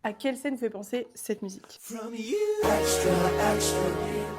À quelle scène vous fait penser cette musique? From you, extra, extra.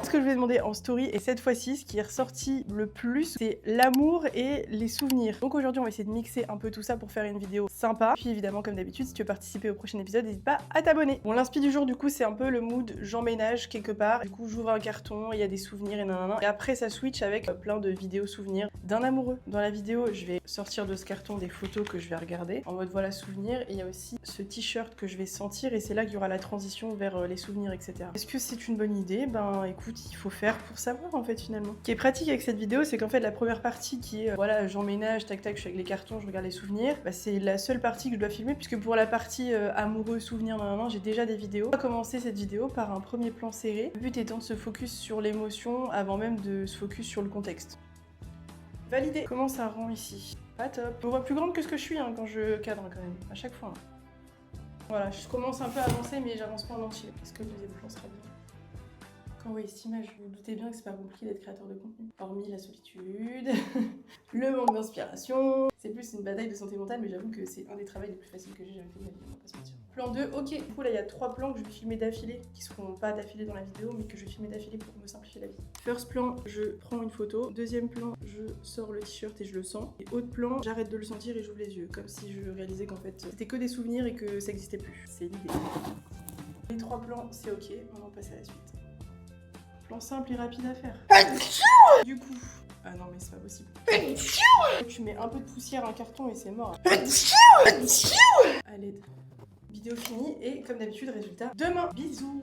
Ce que je vais demander en story, et cette fois-ci, ce qui est ressorti le plus, c'est l'amour et les souvenirs. Donc aujourd'hui, on va essayer de mixer un peu tout ça pour faire une vidéo sympa. Puis évidemment, comme d'habitude, si tu veux participer au prochain épisode, n'hésite pas à t'abonner. Bon, l'inspi du jour, du coup, c'est un peu le mood j'emménage quelque part. Du coup, j'ouvre un carton, il y a des souvenirs et nanana. Et après, ça switch avec plein de vidéos souvenirs d'un amoureux. Dans la vidéo, je vais sortir de ce carton des photos que je vais regarder en mode voilà souvenir. Et il y a aussi ce t-shirt que je vais sentir et c'est là qu'il y aura la transition vers les souvenirs, etc. Est-ce que c'est une bonne idée? Ben écoute, il faut faire pour savoir en fait finalement. Ce qui est pratique avec cette vidéo, c'est qu'en fait la première partie qui est voilà j'emménage, tac tac, je suis avec les cartons, je regarde les souvenirs, bah, c'est la seule partie que je dois filmer puisque pour la partie amoureux, souvenirs, nanana, j'ai déjà des vidéos. On va commencer cette vidéo par un premier plan serré. Le but étant de se focus sur l'émotion avant même de se focus sur le contexte. Validé. Comment ça rend ici? Pas top. Je me vois plus grande que ce que je suis hein, quand je cadre quand même, à chaque fois. Hein. Voilà, je commence un peu à avancer mais j'avance pas en entier. Est-ce que le deuxième plan sera bien? Quand vous voyez cette image, vous vous doutez bien que c'est pas compliqué d'être créateur de contenu. Hormis la solitude, le manque d'inspiration. C'est plus une bataille de santé mentale, mais j'avoue que c'est un des travaux les plus faciles que j'ai jamais fait de ma vie, on va pas se mentir. Plan 2, ok. Du coup là il y a 3 plans que je vais filmer d'affilée, qui seront pas d'affilée dans la vidéo, mais que je vais filmer d'affilée pour me simplifier la vie. First plan, je prends une photo. Deuxième plan, je sors le t-shirt et je le sens. Et autre plan, j'arrête de le sentir et j'ouvre les yeux. Comme si je réalisais qu'en fait c'était que des souvenirs et que ça existait plus. C'est l'idée. Les 3 plans, c'est ok, on va passer à la suite. Plan simple et rapide à faire. Du coup... Ah non mais c'est pas possible. Tu mets un peu de poussière, un carton et c'est mort. À l'aide. Vidéo finie et comme d'habitude résultat demain. Bisous.